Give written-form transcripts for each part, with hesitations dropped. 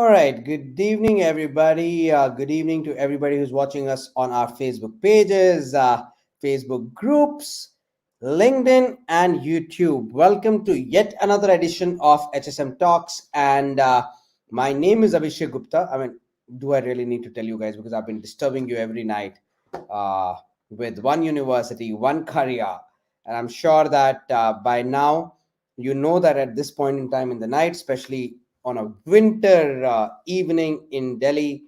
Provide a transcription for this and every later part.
All right. Good evening, everybody. Good evening to everybody who's watching us on our Facebook pages, Facebook groups, LinkedIn, and YouTube. Welcome to yet another edition of HSM Talks. And my name is Abhishek Gupta. I mean, do I really need to tell you guys? Because I've been disturbing you every night with one university, one career. And I'm sure that by now, you know that at this point in time in the night, especially on a winter evening in Delhi,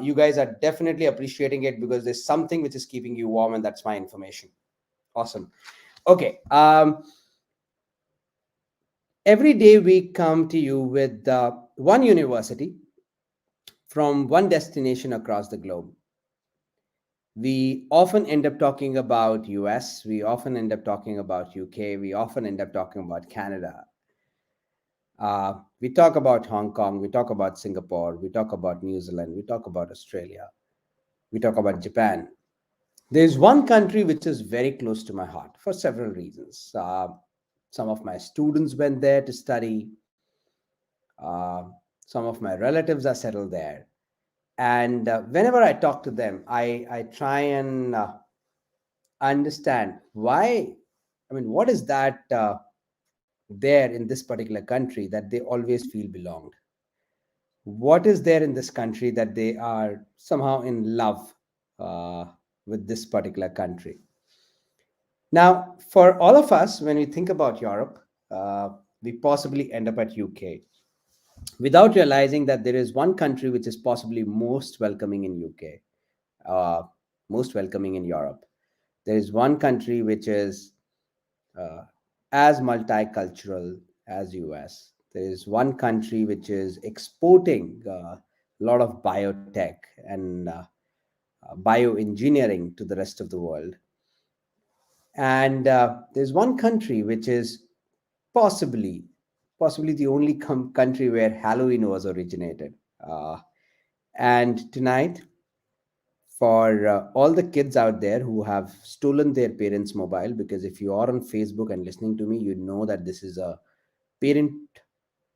you guys are definitely appreciating it because there's something which is keeping you warm, and that's my information. Awesome. Okay. Every day we come to you with one university from one destination across the globe. We often end up talking about US, we often end up talking about UK, we often end up talking about Canada. We talk about Hong Kong, we talk about Singapore, we talk about New Zealand, we talk about Australia, we talk about Japan. There's one country which is very close to my heart for several reasons. Some of my students went there to study. Some of my relatives are settled there. And whenever I talk to them, I try and understand why, what is that there in this particular country that they always feel belonged? What is there in this country that they are somehow in love with this particular country? Now, for all of us, when we think about Europe, we possibly end up at UK without realizing that there is one country which is possibly most welcoming in UK, most welcoming in Europe. There is one country which is as multicultural as US. There is one country which is exporting a lot of biotech and bioengineering to the rest of the world. And there's one country which is possibly the only country where Halloween was originated. And tonight, for all the kids out there who have stolen their parents' mobile, because if you are on Facebook and listening to me, you know that this is a parent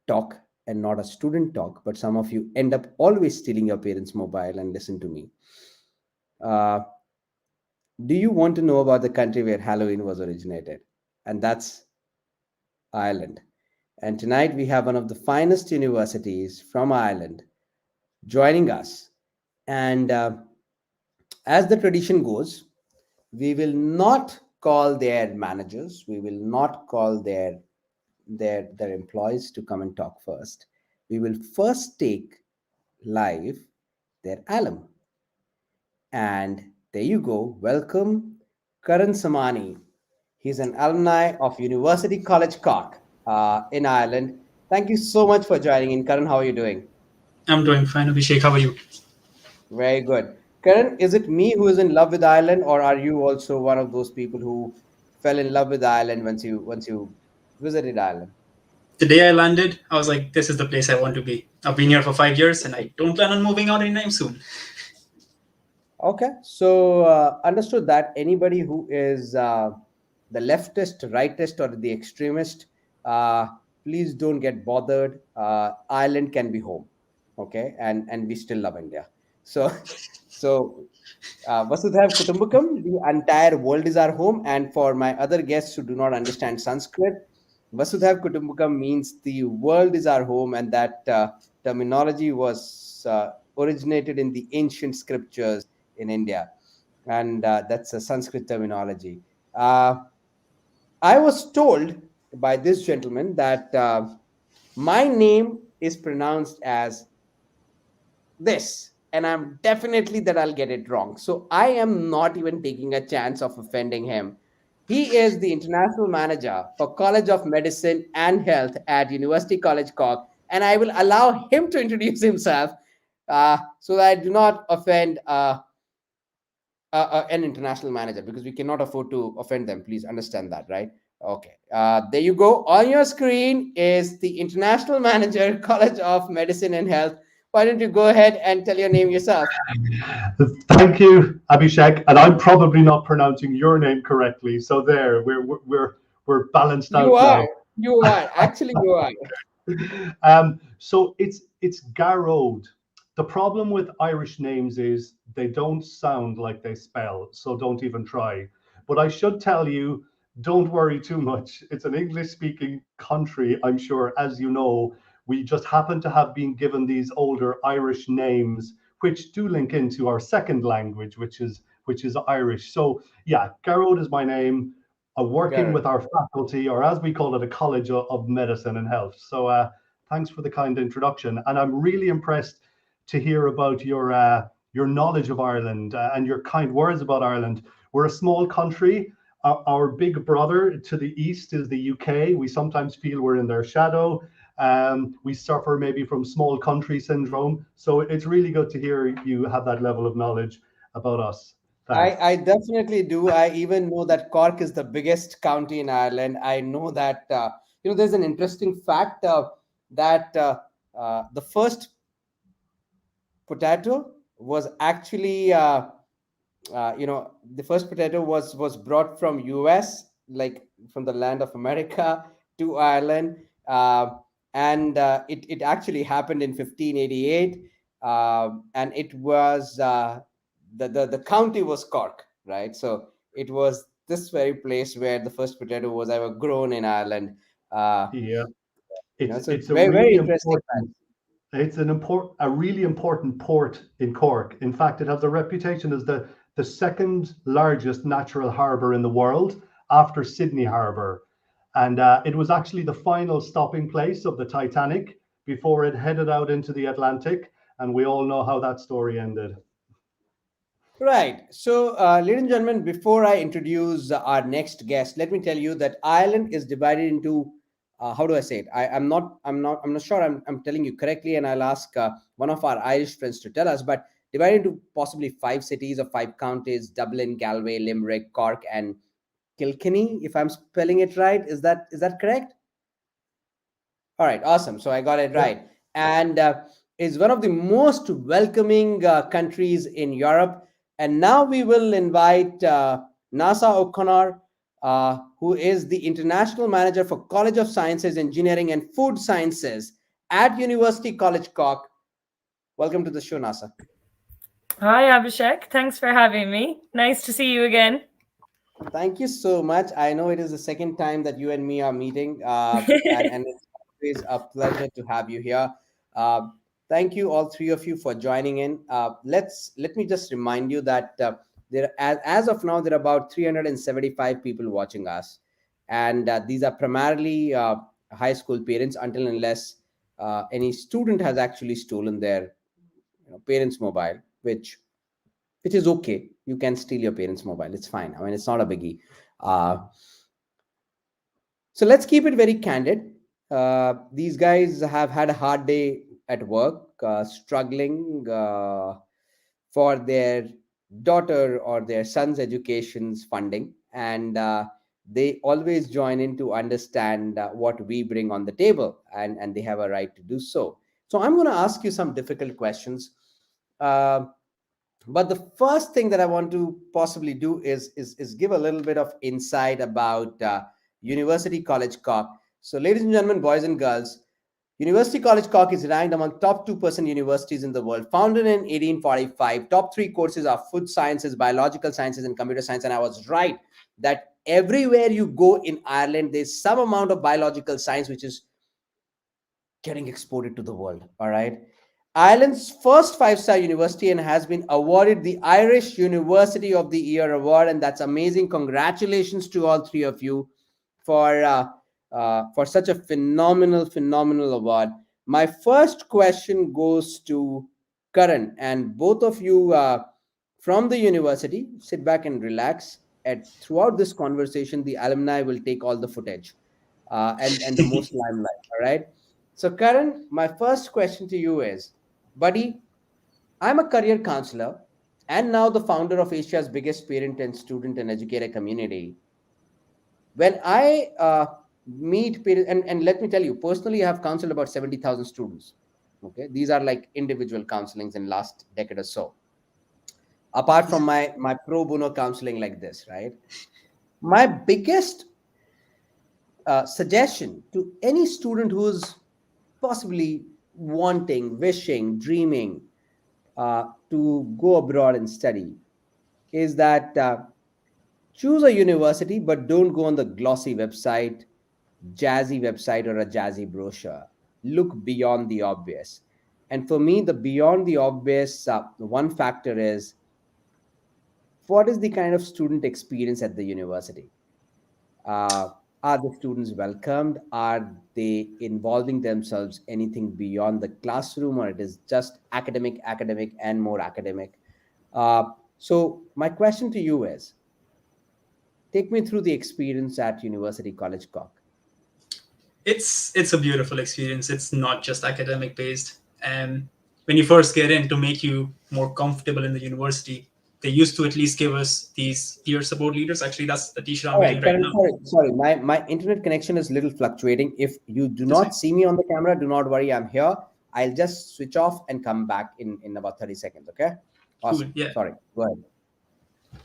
talk and not a student talk, but some of you end up always stealing your parents' mobile and listen to me. Do you want to know about the country where Halloween was originated? And that's Ireland. And tonight we have one of the finest universities from Ireland joining us. And as the tradition goes, we will not call their managers, we will not call their employees to come and talk first. We will first take live their alum. And there you go. Welcome, Karan Samani. He's an alumni of University College Cork in Ireland. Thank you so much for joining in. Karan, how are you doing? I'm doing fine, Abhishek. How are you? Very good. Karan, is it me who is in love with Ireland, or are you also one of those people who fell in love with Ireland once you visited Ireland? The day I landed, I was like, this is the place I want to be. I've been here for 5 years and I don't plan on moving out anytime soon. Okay, so understood that anybody who is the leftist, rightist, or the extremist, please don't get bothered. Ireland can be home, okay, and we still love India. So, Vasudhaiv Kutumbakam, the entire world is our home. And for my other guests who do not understand Sanskrit, Vasudhaiv Kutumbakam means the world is our home, and that terminology was originated in the ancient scriptures in India, and that's a Sanskrit terminology. I was told by this gentleman that my name is pronounced as this, and I'm definitely that I'll get it wrong. So I am not even taking a chance of offending him. He is the international manager for College of Medicine and Health at University College Cork, and I will allow him to introduce himself so that I do not offend an international manager, because we cannot afford to offend them. Please understand that, right? Okay. There you go. On your screen is the international manager, College of Medicine and Health. Why don't you go ahead and tell your name yourself? Thank you, Abhishek. And I'm probably not pronouncing your name correctly. So there, we're balanced out You are. now. You are. Actually, you are. So it's Garrod. The problem with Irish names is they don't sound like they spell, so don't even try. But I should tell you, don't worry too much. It's an English-speaking country, I'm sure, as you know. We just happen to have been given these older Irish names, which do link into our second language, which is Irish. So yeah, Garrod is my name. Working with Correct. our faculty, or as we call it, a College of Medicine and Health. So thanks for the kind introduction, and I'm really impressed to hear about your knowledge of Ireland and your kind words about Ireland. We're a small country. Our big brother to the east is the UK. We sometimes feel we're in their shadow. We suffer maybe from small country syndrome. So it's really good to hear you have that level of knowledge about us. Thanks. I definitely do. I even know that Cork is the biggest county in Ireland. I know that, there's an interesting fact that the first potato was actually, the first potato was brought from US, like from the land of America to Ireland. And it actually happened in 1588. And it was, the county was Cork, right? So it was this very place where the first potato was ever grown in Ireland. Uh, Yeah, so it's a very, very really interesting fact. important. It's a really important port in Cork. In fact, it has a reputation as the second largest natural harbour in the world after Sydney Harbour. And it was actually the final stopping place of the Titanic before it headed out into the Atlantic. And we all know how that story ended. Right. So, ladies and gentlemen, before I introduce our next guest, let me tell you that Ireland is divided into, how do I say it? I'm not sure I'm telling you correctly, and I'll ask one of our Irish friends to tell us. But divided into possibly five cities or five counties: Dublin, Galway, Limerick, Cork, and Kilkenny. If I'm spelling it right, is that correct? All right, awesome. So I got it Yeah. right. And is one of the most welcoming countries in Europe. And now we will invite Nasa O'Connor, who is the International Manager for College of Sciences, Engineering, and Food Sciences at University College Cork. Welcome to the show, Nasa. Hi, Abhishek. Thanks for having me. Nice to see you again. Thank you so much. I know it is the second time that you and me are meeting, and it's always a pleasure to have you here. Uh, Thank you, all three of you, for joining in. Let me just remind you that as of now there are about 375 people watching us, and these are primarily high school parents, until unless any student has actually stolen their parents' mobile, which is okay. You can steal your parents' mobile. It's fine. I mean, it's not a biggie. Uh, so let's keep it very candid. These guys have had a hard day at work, struggling for their daughter or their son's education's funding, and they always join in to understand what we bring on the table, and they have a right to do so. So I'm going to ask you some difficult questions. Uh, but the first thing that I want to possibly do is give a little bit of insight about University College Cork. So, ladies and gentlemen, boys and girls, University College Cork is ranked among top 2% universities in the world. Founded in 1845, top three courses are food sciences, biological sciences, and computer science. And I was right that everywhere you go in Ireland, there's some amount of biological science which is getting exported to the world. All right. Ireland's first five-star university and has been awarded the Irish University of the Year award, and that's amazing. Congratulations to all three of you for such a phenomenal award. My first question goes to Karan, and both of you from the university. Sit back and relax. And throughout this conversation, the alumni will take all the footage and the most limelight. All right. So, Karan, my first question to you is, buddy, I'm a career counselor and now the founder of Asia's biggest parent and student and educator community. When I meet parents, and let me tell you, personally, I have counseled about 70,000 students. Okay. These are like individual counselings in last decade or so, apart from my pro bono counseling like this, right? My biggest suggestion to any student who's possibly wanting, wishing, dreaming to go abroad and study is that choose a university, but don't go on the glossy website, jazzy website, or a jazzy brochure. Look beyond the obvious. And for me, the beyond the obvious, one factor is what is the kind of student experience at the university? Uh, are the students welcomed? Are they involving themselves anything beyond the classroom, or it is just academic, academic, and more academic? Uh, so my question to you is, take me through the experience at University College Cork. It's a beautiful experience. It's not just academic based. And when you first get in, to make you more comfortable in the university, they used to at least give us these peer support leaders. Actually, that's the t-shirt I'm All right, wearing right Karan, now. sorry. My internet connection is a little fluctuating. If you do That's not fine. see me on the camera, do not worry. I'm here. I'll just switch off and come back in about 30 seconds. Okay? Cool. Awesome. Yeah. Sorry. Go ahead.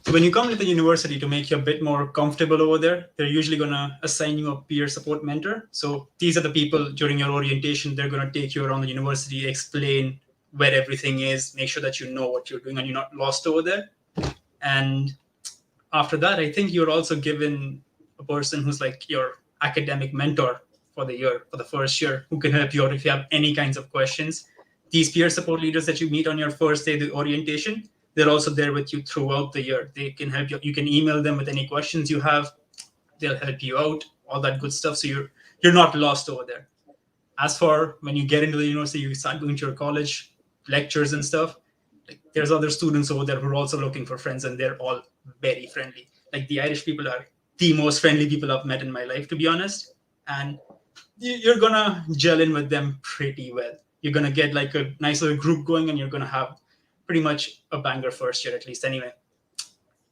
So when you come to the university, to make you a bit more comfortable over there, they're usually going to assign you a peer support mentor. So these are the people during your orientation, they're going to take you around the university, explain where everything is, make sure that you know what you're doing and you're not lost over there. And after that, I think you're also given a person who's like your academic mentor for the year, for the first year, who can help you out if you have any kinds of questions. These peer support leaders that you meet on your first day of the orientation, they're also there with you throughout the year. They can help you. You can email them with any questions you have. They'll help you out, all that good stuff. So you're not lost over there. As for when you get into the university, you start going to your college lectures and stuff. Like, there's other students over there who are also looking for friends, and they're all very friendly. Like, the Irish people are the most friendly people I've met in my life, to be honest. And you're gonna gel in with them pretty well. You're gonna get like a nice little group going, and you're gonna have pretty much a banger first year, at least, anyway.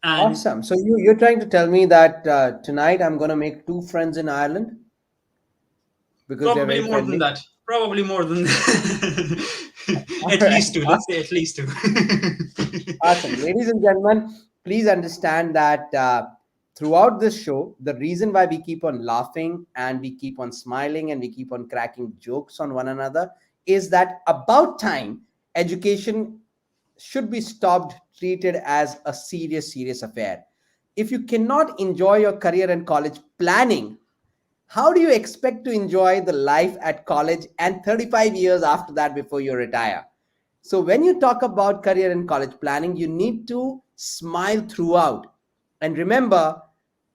And Awesome. So you're trying to tell me that tonight I'm going to make two friends in Ireland because they're probably very more than friendly. that. Probably more than All at right. least two. Let's say at least two. Awesome. Ladies and gentlemen, please understand that throughout this show, the reason why we keep on laughing and we keep on smiling and we keep on cracking jokes on one another is that about time education should be stopped, treated as a serious, serious affair. If you cannot enjoy your career and college planning, how do you expect to enjoy the life at college and 35 years after that before you retire? So, when you talk about career and college planning, you need to smile throughout. And remember,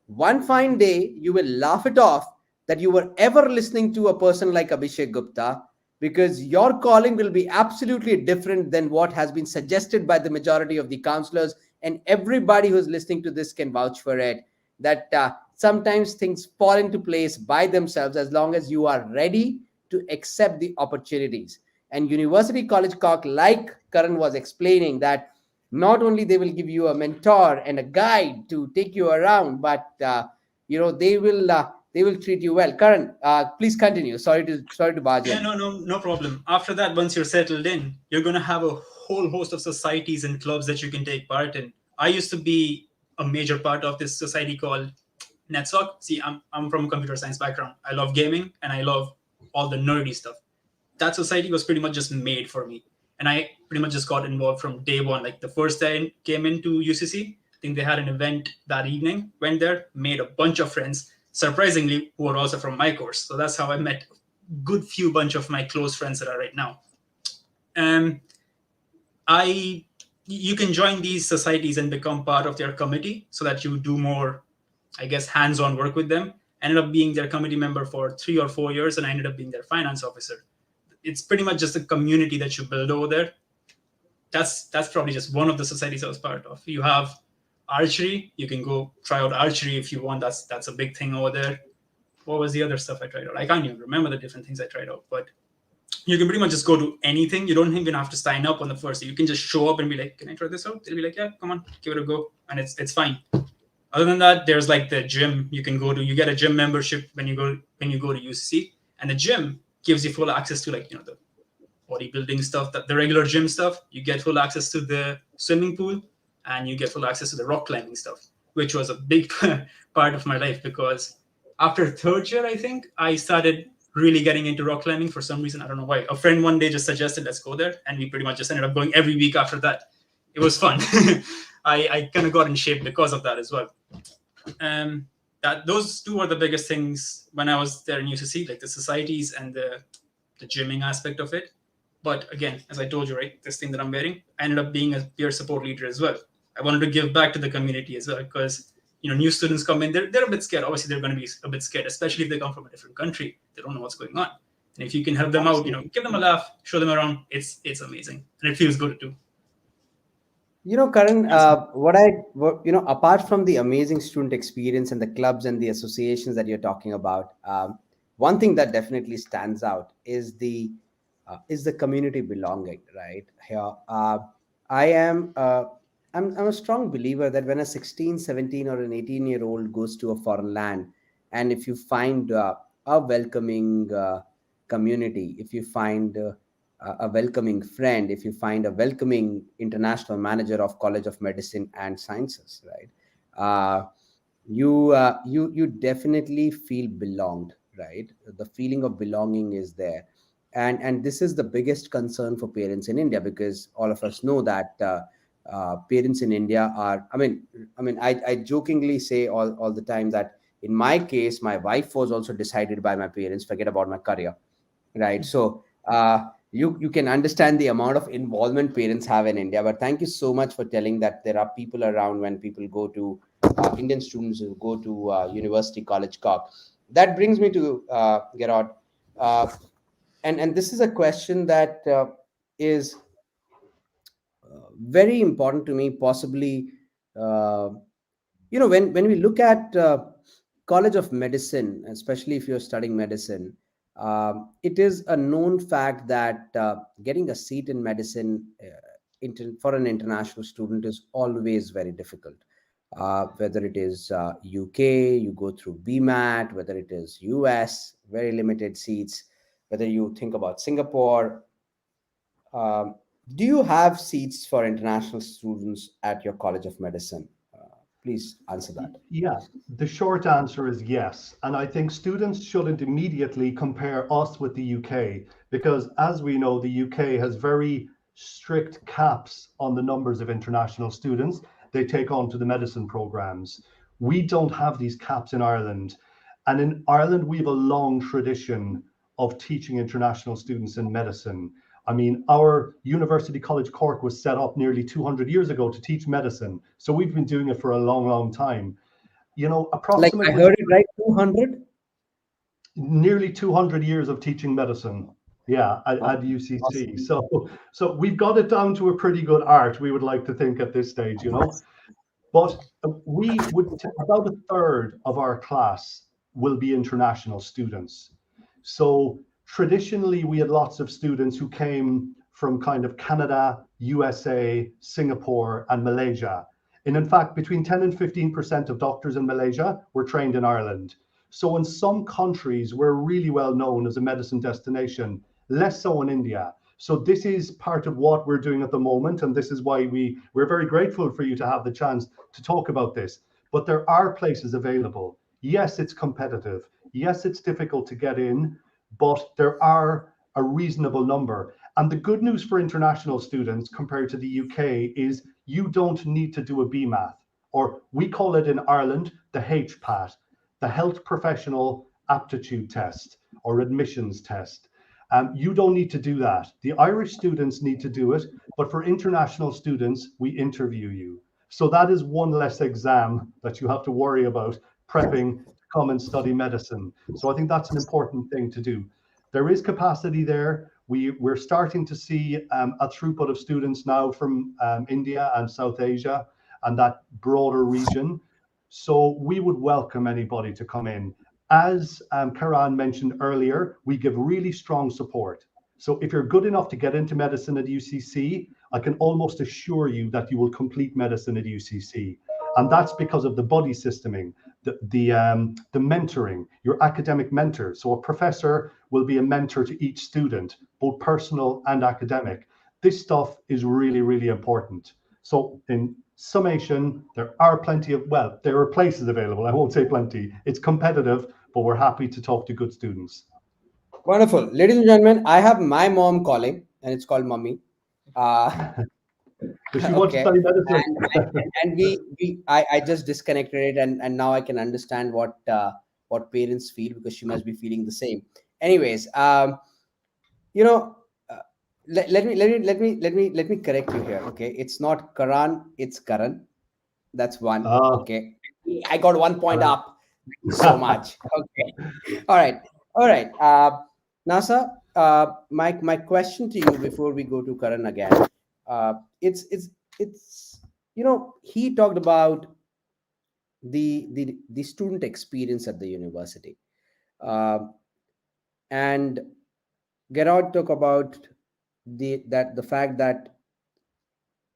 one fine day, you will laugh it off that you were ever listening to a person like Abhishek Gupta, because your calling will be absolutely different than what has been suggested by the majority of the counselors. And everybody who's listening to this can vouch for it that sometimes things fall into place by themselves as long as you are ready to accept the opportunities. And University College Cork, like Karan was explaining, that not only they will give you a mentor and a guide to take you around, but they will treat you well. Karan, please continue. Sorry to barge Yeah, in. no problem. After that, once you're settled in, you're gonna have a whole host of societies and clubs that you can take part in. I used to be a major part of this society called NetSoc. See, I'm from a computer science background. I love gaming and I love all the nerdy stuff. That society was pretty much just made for me. And I pretty much just got involved from day one. Like the first day I came into UCC, I think they had an event that evening, went there, made a bunch of friends, surprisingly, who were also from my course. So that's how I met a good few bunch of my close friends that are right now. Um, I you can join these societies and become part of their committee so that you do more, I guess, hands-on work with them. I ended up being their committee member for 3 or 4 years, and I ended up being their finance officer. It's pretty much just a community that you build over there. That's probably just one of the societies I was part of. You have archery. You can go try out archery if you want. That's a big thing over there. What was the other stuff I tried out? I can't even remember the different things I tried out, but you can pretty much just go to anything. You don't even have to sign up on the first day. You can just show up and be like, "Can I try this out?" They'll be like, "Yeah, come on, give it a go," and it's fine. Other than that, there's like the gym you can go to. You get a gym membership when you go to UCC, and the gym gives you full access to, like, the bodybuilding stuff, that the regular gym stuff. You get full access to the swimming pool, and you get full access to the rock climbing stuff, which was a big part of my life because after third year, I think I started really getting into rock climbing for some reason. I don't know why. A friend one day just suggested, let's go there. And we pretty much just ended up going every week after that. It was fun. I kind of got in shape because of that as well. Those two are the biggest things when I was there in UCC, like the societies and the gymming aspect of it. But again, as I told you, right, this thing that I'm wearing, I ended up being a peer support leader as well. I wanted to give back to the community as well, because new students come in, they're a bit scared. Obviously, they're going to be a bit scared, especially if they come from a different country. They don't know what's going on. And if you can help them out, give them a laugh, show them around, it's amazing, and it feels good too. Karan, apart from the amazing student experience and the clubs and the associations that you're talking about, one thing that definitely stands out is the community belonging, right? Here, I am. I'm a strong believer that when a 16, 17, or an 18-year-old goes to a foreign land, and if you find a welcoming community, if you find a welcoming friend, if you find a welcoming international manager of College of Medicine and Sciences, right? You definitely feel belonged, right? The feeling of belonging is there, and this is the biggest concern for parents in India, because all of us know that parents in India are. I jokingly say all the time that in my case, my wife was also decided by my parents. Forget about my career, right? So you can understand the amount of involvement parents have in India. But thank you so much for telling that there are people around when people go to Indian students who go to University College Cork. That brings me to Gerard, and this is a question that is very important to me. Possibly, uh, when we look at College of Medicine, especially if you're studying medicine, it is a known fact that getting a seat in medicine for an international student is always very difficult. Whether it is UK, you go through BMAT, whether it is US, very limited seats, whether you think about Singapore. Um, do you have seats for international students at your College of Medicine? Please answer that. Yeah, the short answer is yes. And I think students shouldn't immediately compare us with the UK, because as we know, the UK has very strict caps on the numbers of international students they take on to the medicine programs. We don't have these caps in Ireland. And in Ireland, we have a long tradition of teaching international students in medicine. I mean, our University College Cork was set up nearly 200 years ago to teach medicine. So we've been doing it for a long, long time. Like I Approximately heard it right, 200? nearly 200 years of teaching medicine. Yeah, at UCC. Awesome. So we've got it down to a pretty good art, we would like to think at this stage, But we would, about a third of our class will be international students. So traditionally, we had lots of students who came from kind of Canada, USA, Singapore, and Malaysia. And in fact, between 10 and 15% of doctors in Malaysia were trained in Ireland. So in some countries, we're really well known as a medicine destination, less so in India. So this is part of what we're doing at the moment, and this is why we're very grateful for you to have the chance to talk about this. But there are places available. Yes, it's competitive. Yes, it's difficult to get in, but there are a reasonable number. And the good news for international students compared to the UK is you don't need to do a BMAT, or we call it in Ireland the HPAT, the Health Professional Aptitude Test or Admissions Test. You don't need to do that. The Irish students need to do it, but for international students, we interview you. So that is one less exam that you have to worry about prepping to come and study medicine. So I think that's an important thing to do. There is capacity there. We're starting to see a throughput of students now from India and South Asia and that broader region. So we would welcome anybody to come in. As Karan mentioned earlier, we give really strong support. So if you're good enough to get into medicine at UCC, I can almost assure you that you will complete medicine at UCC. And that's because of the buddy systeming, the mentoring, your academic mentor. So a professor will be a mentor to each student, both personal and academic. This stuff is really, really important. So in summation, there are places available. I won't say plenty. It's competitive, but we're happy to talk to good students. Wonderful. Ladies and gentlemen, I have my mom calling, and it's called Mummy. Uh, Does she want to okay. study medicine? And I just disconnected it, and now I can understand what parents feel, because she must be feeling the same. Anyways, you know, uh, let me correct you here. Okay, it's not Karan, it's Karan. That's one. Ah, Okay, I got 1 point uh, up. Thank you so much. Okay, all right, all right. Nasa, my question to you before we go to Karan again. Uh, it's he talked about the student experience at the university, uh, and Gerard talked about the fact that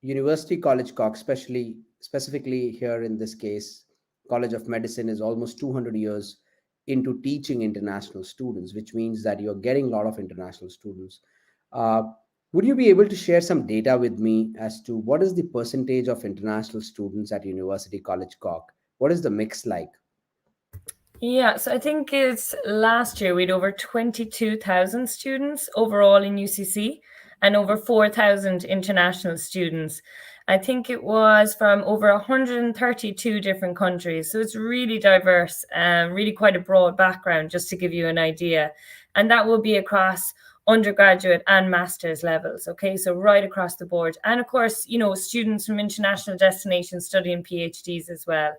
University College Cork, especially specifically here in this case, College of Medicine is almost 200 years into teaching international students, which means that you're getting a lot of international students. Uh, would you be able to share some data with me as to what is the percentage of international students at University College Cork? What is the mix like? Yeah, so I think it's last year we had over 22,000 students overall in UCC and over 4,000 international students. I think it was from over 132 different countries. So it's really diverse and really quite a broad background, just to give you an idea. And that will be across undergraduate and master's levels. Okay, so right across the board. And of course, students from international destinations studying PhDs as well.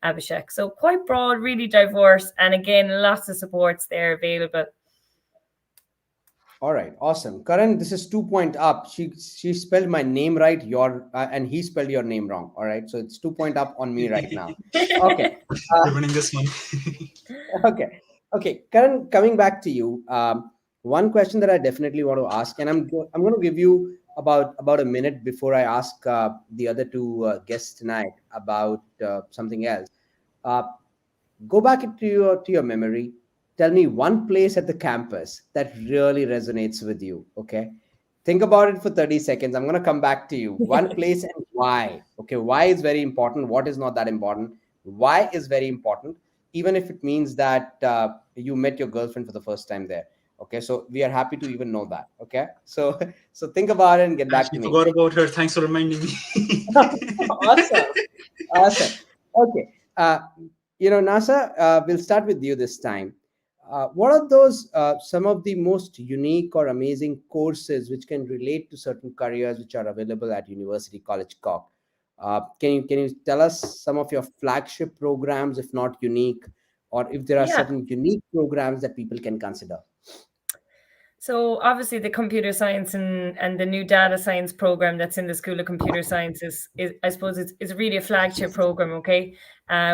Abhishek. So quite broad, really diverse, and again, lots of supports there available. All right, awesome. Karan, this is 2 point up. She spelled my name right, and he spelled your name wrong. All right, so it's 2 point up on me right now. Okay. You're winning this one. Okay, okay, Karan, coming back to you, one question that I definitely want to ask, and I'm going to give you about a minute before I ask the other two guests tonight about something else. uh, Go back into your memory. Tell me one place at the campus that really resonates with you. Okay, think about it for 30 seconds. I'm going to come back to you. One place and why. Okay, why is very important, what is not that important. Why is very important, even if it means that you met your girlfriend for the first time there. Okay, so we are happy to even know that. Okay, so so think about it and get back Actually, to me. forgot about her. Thanks for reminding me. Awesome. Awesome. Okay. NASA, we'll start with you this time. What are those some of the most unique or amazing courses which can relate to certain careers which are available at University College Cork? Can you tell us some of your flagship programs, if not unique, or if there are Yeah. certain unique programs that people can consider? So obviously the computer science and the new data science program that's in the School of Computer Science is I suppose it's really a flagship program, okay?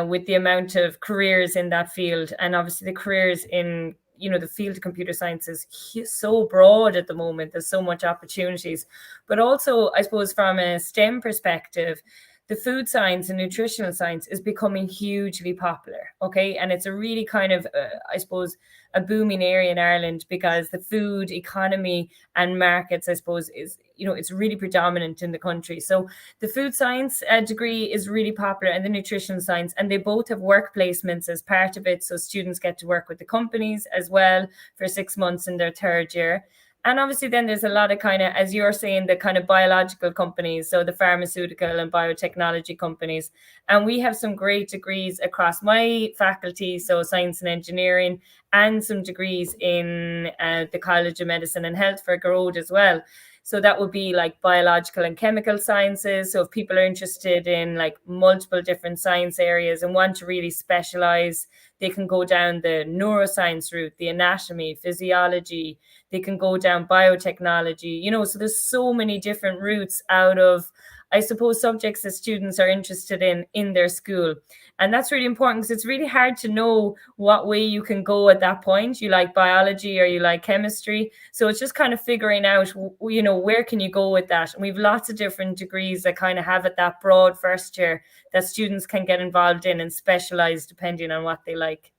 With the amount of careers in that field, and obviously the careers in the field of computer science is so broad at the moment. There's so much opportunities, but also I suppose from a STEM perspective, the food science and nutritional science is becoming hugely popular, okay? And it's a really kind of I suppose a booming area in Ireland because the food economy and markets, I suppose, is it's really predominant in the country. So the food science degree is really popular, and the nutrition science, and they both have work placements as part of it. So students get to work with the companies as well for 6 months in their third year. And obviously, then there's a lot of kind of, as you're saying, the kind of biological companies, so the pharmaceutical and biotechnology companies. And we have some great degrees across my faculty, so science and engineering, and some degrees in the College of Medicine and Health for Garode as well. So that would be like biological and chemical sciences. So if people are interested in like multiple different science areas and want to really specialize, they can go down the neuroscience route, the anatomy, physiology. They can go down biotechnology. So there's so many different routes out of, I suppose, subjects that students are interested in their school. And that's really important because it's really hard to know what way you can go at that point. You like biology or you like chemistry. So it's just kind of figuring out, where can you go with that? And we've lots of different degrees that kind of have it that broad first year that students can get involved in and specialize depending on what they like.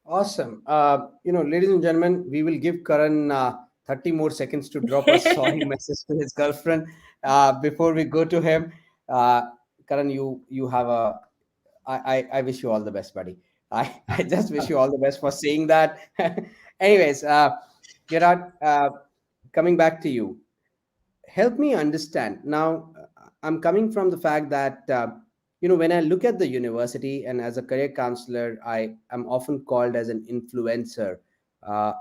Awesome. Ladies and gentlemen, we will give Karan 30 more seconds to drop a sorry message to his girlfriend before we go to him. Uh, Karan, you have a. I wish you all the best, buddy. I just wish you all the best for saying that. Anyways, Gerard, coming back to you, help me understand now. I'm coming from the fact that when I look at the university and as a career counselor, I am often called as an influencer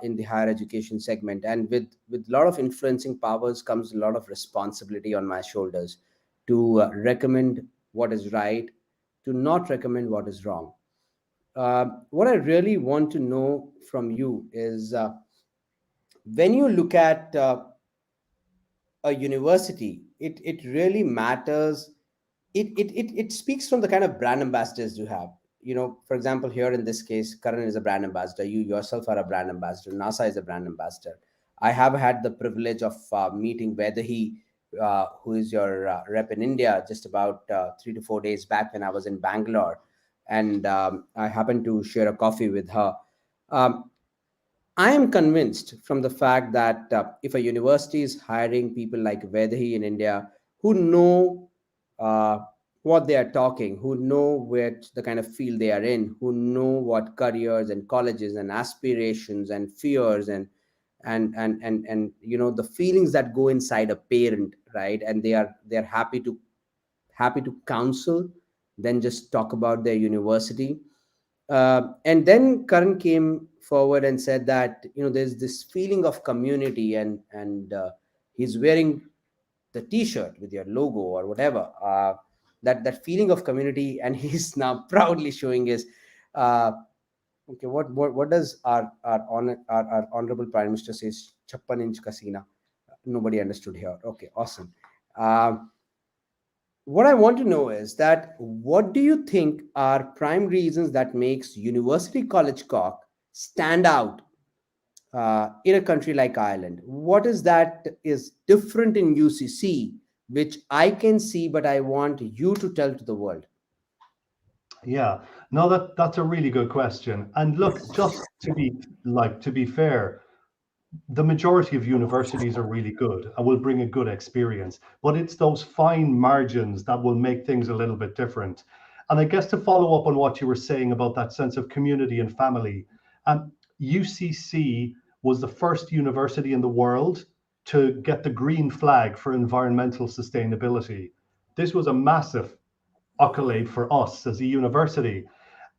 in the higher education segment, and with a lot of influencing powers comes a lot of responsibility on my shoulders to recommend what is right, to not recommend what is wrong. What I really want to know from you is, when you look at a university, it really matters. It speaks from the kind of brand ambassadors you have. For example, here in this case, Karan is a brand ambassador. You yourself are a brand ambassador. NASA is a brand ambassador. I have had the privilege of meeting Vedahi, who is your rep in India, just about 3 to 4 days back when I was in Bangalore, and I happened to share a coffee with her. Um, I am convinced from the fact that if a university is hiring people like Vedahi in India who know uh, what they are talking, who know which the kind of field they are in, who know what careers and colleges and aspirations and fears and the feelings that go inside a parent, right? And they're happy to counsel, then just talk about their university. And then Karan came forward and said that there's this feeling of community, and he's wearing the T-shirt with your logo or whatever. That feeling of community, and he's now proudly showing his. Uh, okay, what does our honorable Prime Minister says? 56 inch kasina. Nobody understood here. Okay, awesome. Um what I want to know is that what do you think are prime reasons that makes University College Cork stand out in a country like Ireland? What is that is different in UCC, which I can see, but I want you to tell to the world? Yeah, no, that's a really good question. And look, just to be fair, the majority of universities are really good and will bring a good experience, but it's those fine margins that will make things a little bit different. And I guess to follow up on what you were saying about that sense of community and family, UCC was the first university in the world to get the green flag for environmental sustainability. This was a massive accolade for us as a university.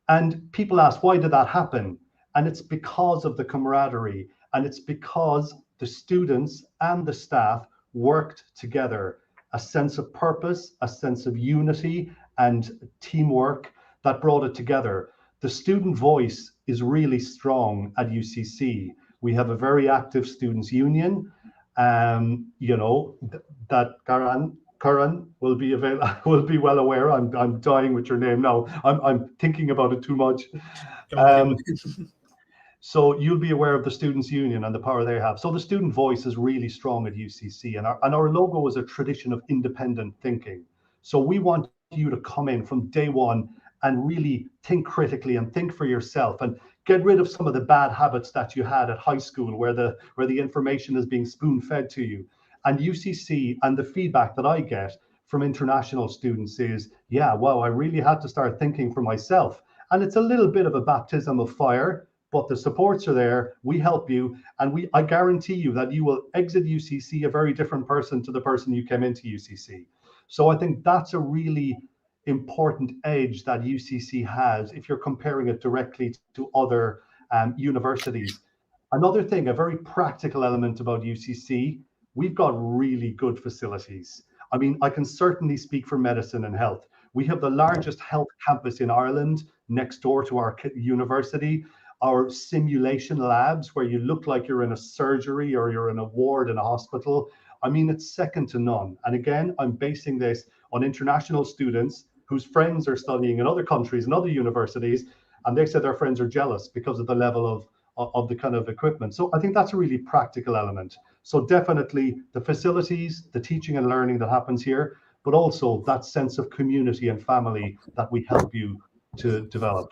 And people ask, why did that happen? And it's because of the camaraderie, and it's because the students and the staff worked together. A sense of purpose, a sense of unity and teamwork that brought it together. The student voice is really strong at UCC. We have a very active students union. That Karan will be will be well aware. I'm dying with your name now. I'm thinking about it too much. Come on, come Um, on. so you'll be aware of the Students' Union and the power they have. So the student voice is really strong at UCC, and our logo is a tradition of independent thinking. So we want you to come in from day one and really think critically and think for yourself and get rid of some of the bad habits that you had at high school where the information is being spoon fed to you. And UCC and the feedback that I get from international students is, yeah, wow, I really had to start thinking for myself. And it's a little bit of a baptism of fire, but the supports are there. We help you, and I guarantee you that you will exit UCC a very different person to the person you came into UCC. So I think that's a really important edge that UCC has if you're comparing it directly to other universities. Another thing, a very practical element about UCC, we've got really good facilities. I mean, I can certainly speak for medicine and health. We have the largest health campus in Ireland next door to our university. Our simulation labs, where you look like you're in a surgery or you're in a ward in a hospital, I mean, it's second to none. And again, I'm basing this on international students whose friends are studying in other countries and other universities, and they said their friends are jealous because of the level of the kind of equipment. So I think that's a really practical element. So definitely the facilities, the teaching and learning that happens here, but also that sense of community and family that we help you to develop.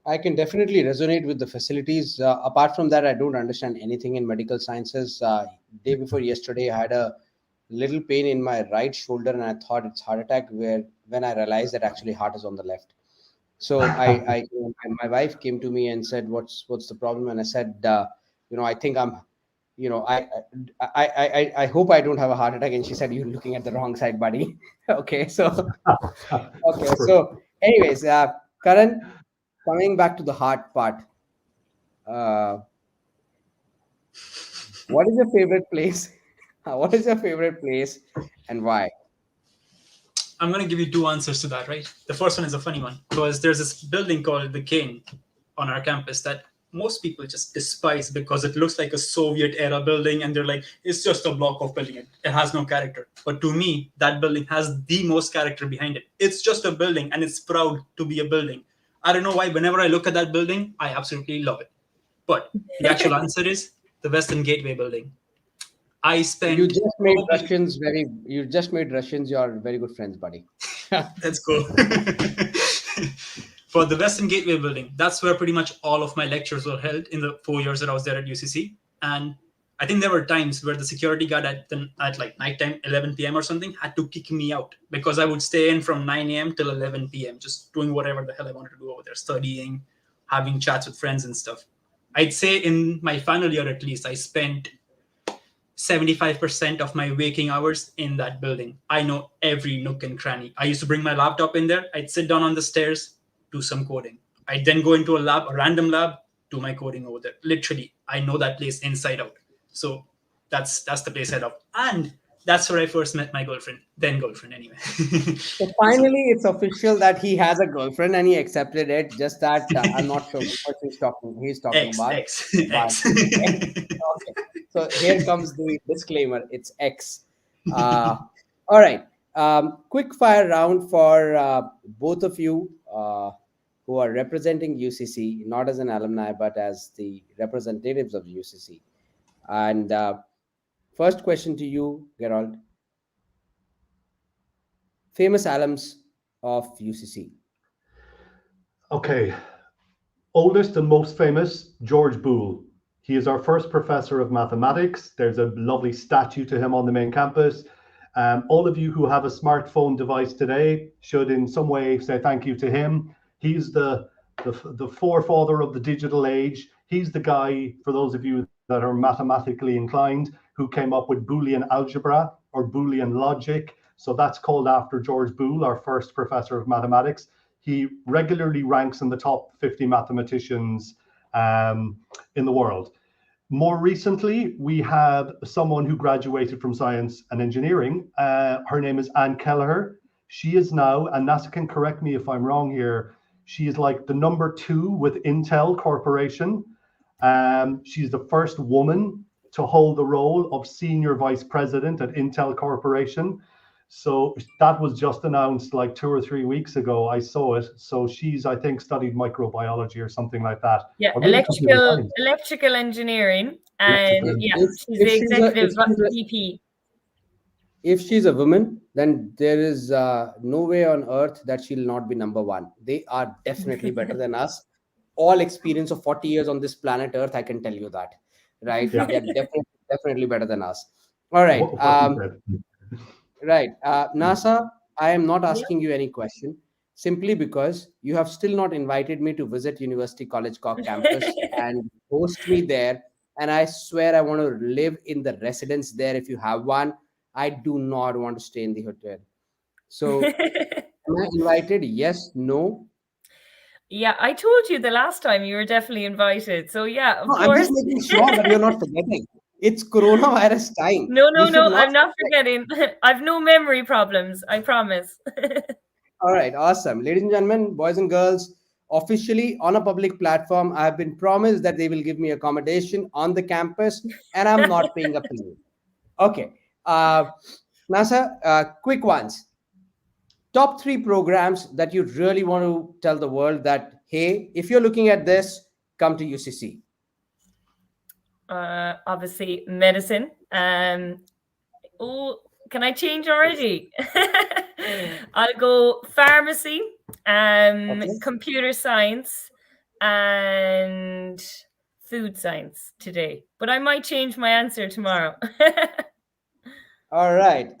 I can definitely resonate with the facilities. Apart from that, I don't understand anything in medical sciences. Day before yesterday, I had a little pain in my right shoulder, and I thought it's heart attack. Where when I realized that actually heart is on the left. So my wife came to me and said, "What's the problem?" And I said, I think I'm, I hope I don't have a heart attack. And she said, you're looking at the wrong side, buddy. Okay. So, okay. So anyways, Karan, coming back to the hard part, uh, what is your favorite place? What is your favorite place and why? I'm going to give you two answers to that, right? The first one is a funny one because there's this building called the King on our campus that most people just despise because it looks like a Soviet era building and they're like, it's just a block of building. It has no character. But to me, that building has the most character behind it. It's just a building and it's proud to be a building. I don't know why, whenever I look at that building, I absolutely love it. But the actual answer is the Western Gateway building. I You spent just made Russians you just made Russians your very good friends, buddy. Let's go. For the Western Gateway building, that's where pretty much all of my lectures were held in the 4 years that I was there at UCC. And I think there were times where the security guard at like nighttime, 11 p.m. or something, had to kick me out because I would stay in from 9 a.m. till 11 p.m. just doing whatever the hell I wanted to do over there, studying, having chats with friends and stuff. I'd say in my final year at least, I spent 75% of my waking hours in that building. I know every nook and cranny. I used to bring my laptop in there. I'd sit down on the stairs, do some coding. I'd then go into a random lab, do my coding over there. Literally, I know that place inside out. So that's the place I love. And that's where I first met my girlfriend, then girlfriend anyway. So finally, it's official that he has a girlfriend and he accepted it. Just that I'm not sure what he's talking X, about. X, But X. okay. So here comes the disclaimer. It's X. All right. Quick fire round for both of you who are representing UCC, not as an alumni, but as the representatives of UCC. And first question to you, Gerald. Famous alums of UCC. Okay, oldest and most famous, George Boole. He is our first professor of mathematics. There's a lovely statue to him on the main campus. All of you who have a smartphone device today should in some way say thank you to him. He's the forefather of the digital age. He's the guy, for those of you that are mathematically inclined, who came up with Boolean algebra or Boolean logic. So that's called after George Boole, our first professor of mathematics. He regularly ranks in the top 50 mathematicians in the world. More recently, we have someone who graduated from science and engineering. Her name is Anne Kelleher. She is now, and NASA can correct me if I'm wrong here, she is like the number 2 with Intel Corporation. She's the first woman to hold the role of senior vice president at Intel Corporation. So that was just announced like 2 or 3 weeks ago. I saw it. So she's, I think, studied microbiology or something like that. Yeah, Or maybe electrical engineering, and yeah, she's If the she's a, executive if she's a, VP. if she's a woman, then there is no way on earth that she'll not be number one. They are definitely better than us. All experience of 40 years on this planet Earth, I can tell you that, right? Yeah. They're definitely better than us. All right. What he said. Right. NASA, I am not asking you any question simply because you have still not invited me to visit University College Cork campus and host me there. And I swear I want to live in the residence there if you have one. I do not want to stay in the hotel. So, am I invited? Yes, no. Yeah, I told you the last time you were definitely invited. So yeah, of No, I'm course. just making sure that you're not forgetting. It's coronavirus time. No, You should not I'm not forget. forgetting. I've no memory problems, I promise. All right, awesome. Ladies and gentlemen, boys and girls, officially on a public platform, I have been promised that they will give me accommodation on the campus, and I'm not paying a penny. Okay. NASA, quick ones. Top 3 programs that you really want to tell the world that, hey, if you're looking at this, come to UCC. Obviously, medicine. Oh, can I change already? I'll go pharmacy, computer science, and food science today. But I might change my answer tomorrow. All right.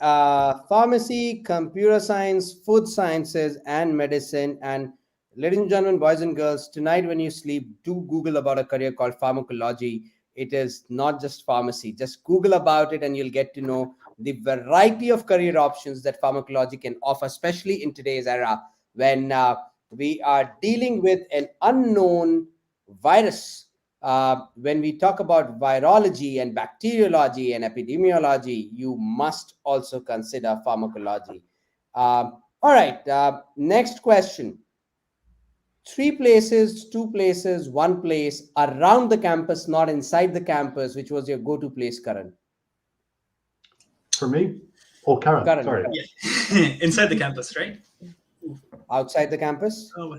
Pharmacy, computer science, food sciences, and medicine. And ladies and gentlemen, boys and girls, tonight when you sleep, do Google about a career called pharmacology. it is not just pharmacy. Just Google about it and you'll get to know the variety of career options that pharmacology can offer, especially in today's era when we are dealing with an unknown virus. When we talk about virology and bacteriology and epidemiology, you must also consider pharmacology. All right, next question. 3 places, 2 places, 1 place around the campus, not inside the campus, which was your go-to place, Karan? For me? Oh, Karen, Karan, sorry. Yeah. Inside the campus, right? outside the campus? Oh,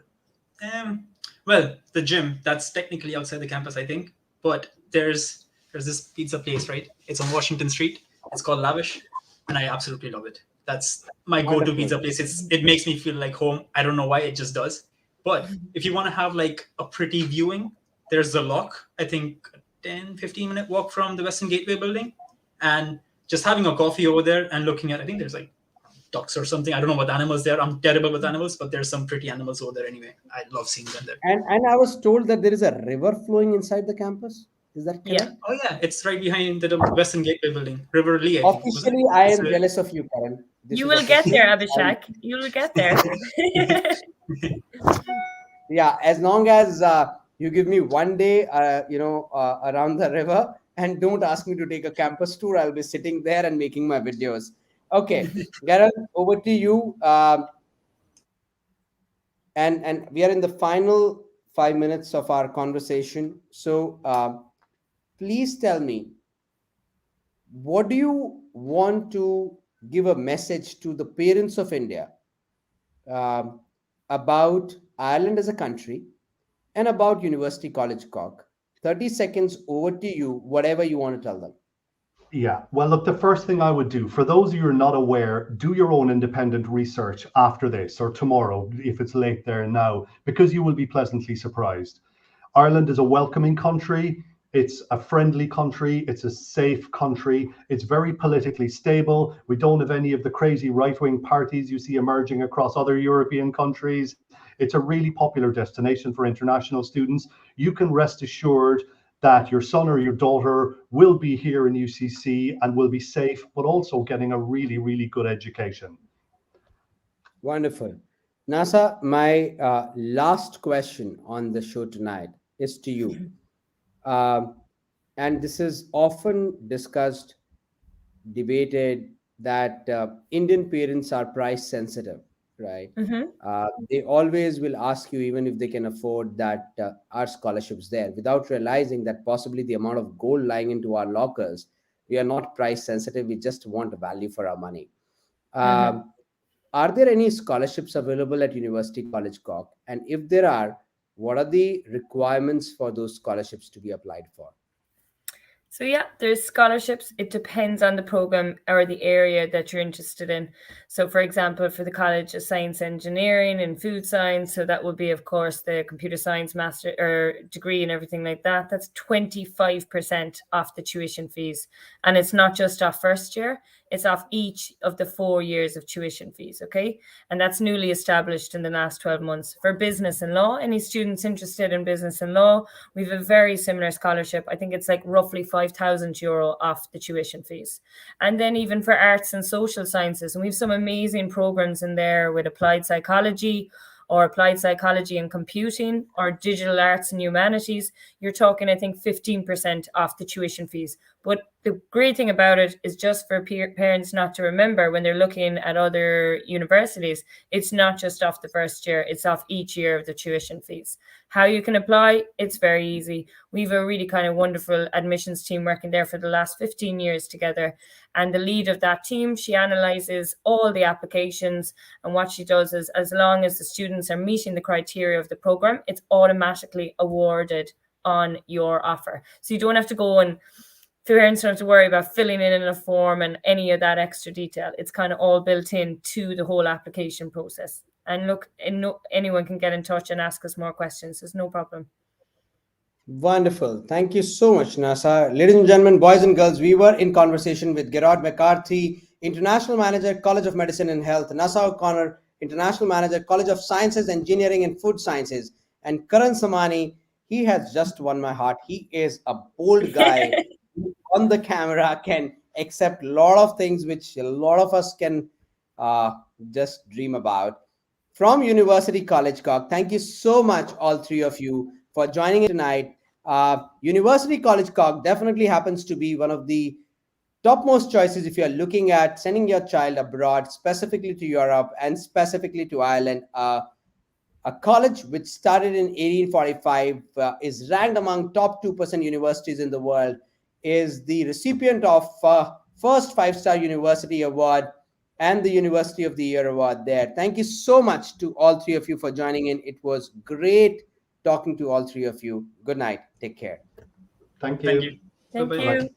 well, the gym, that's technically outside the campus, I think. But there's this pizza place, right? It's on Washington Street. It's called Lavish, and I absolutely love it. That's my go-to Wonderful. pizza place. It makes me feel like home. I don't know why, it just does. But if you want to have like a pretty viewing, there's the Lock. I think 10-15 minute walk from the Western Gateway building, and just having a coffee over there and looking at, I think there's like ducks or something. I don't know what animals there. I'm terrible with animals, but there's some pretty animals over there anyway. I love seeing them there. And I was told that there is a river flowing inside the campus. Is that correct? Yeah. Oh yeah, it's right behind the Western Gateway building, River Lee. I think, was it? Officially, I It's am a- jealous of you, Karan. This You is will get official. there, Abhishek. You will get there. Yeah, as long as you give me one day, around the river, and don't ask me to take a campus tour, I'll be sitting there and making my videos. Okay, Gareth, over to you. And we are in the final 5 minutes of our conversation. So please tell me, what do you want to give a message to the parents of India um, about Ireland as a country and about University College Cork? 30 seconds, over to you, whatever you want to tell them. Yeah, well, look, the first thing I would do, for those of you who are not aware, do your own independent research after this or tomorrow, if it's late there now, because you will be pleasantly surprised. Ireland is a welcoming country. It's a friendly country. It's a safe country. It's very politically stable. We don't have any of the crazy right-wing parties you see emerging across other European countries. It's a really popular destination for international students. You can rest assured that your son or your daughter will be here in UCC and will be safe, but also getting a really, really good education. Wonderful. NASA, my last question on the show tonight is to you. And this is often discussed, debated, that Indian parents are price sensitive, right? They always will ask you, even if they can afford that, our scholarships there, without realizing that possibly the amount of gold lying into our lockers, we are not price sensitive. We just want value for our money. Are there any scholarships available at University College Cork? And if there are, what are the requirements for those scholarships to be applied for? So yeah, there's scholarships. It depends on the program or the area that you're interested in. So for example, for the College of Science Engineering and Food Science, so that would be, of course, the computer science master or degree and everything like that. That's 25% off the tuition fees. And it's not just off first year, it's off each of the 4 years of tuition fees, okay? And that's newly established in the last 12 months. For business and law, any students interested in business and law, we have a very similar scholarship. I think it's like roughly €5,000 off the tuition fees. And then even for arts and social sciences, and we have some amazing programs in there with applied psychology or applied psychology and computing or digital arts and humanities, you're talking, I think, 15% off the tuition fees. But the great thing about it is just for parents not to remember when they're looking at other universities, it's not just off the first year, it's off each year of the tuition fees. How you can apply, it's very easy. We have a really kind of wonderful admissions team working there for the last 15 years together. And the lead of that team, she analyzes all the applications. And what she does is, as long as the students are meeting the criteria of the program, it's automatically awarded on your offer. So you don't have to go and parents don't have to worry about filling in a form and any of that extra detail. It's kind of all built into the whole application process. And look, anyone can get in touch and ask us more questions. There's no problem. Wonderful. Thank you so much, NASA. Ladies and gentlemen, boys and girls, we were in conversation with Gerard McCarthy, International Manager, College of Medicine and Health, NASA O'Connor, International Manager, College of Sciences, Engineering and Food Sciences, and Karan Samani. he has just won my heart. He is a bold guy who on the camera can accept a lot of things which a lot of us can uh, just dream about. From University College Cork, thank you so much, all three of you, for joining in tonight. University College Cork definitely happens to be one of the topmost choices if you're looking at sending your child abroad, specifically to Europe and specifically to Ireland. A college which started in 1845 is ranked among top 2% universities in the world, is the recipient of first five-star university award and the University of the Year award there. Thank you so much to all three of you for joining in. It was great talking to all three of you. Good night. Take care. Thank Thank you. you. Thank Bye-bye. you.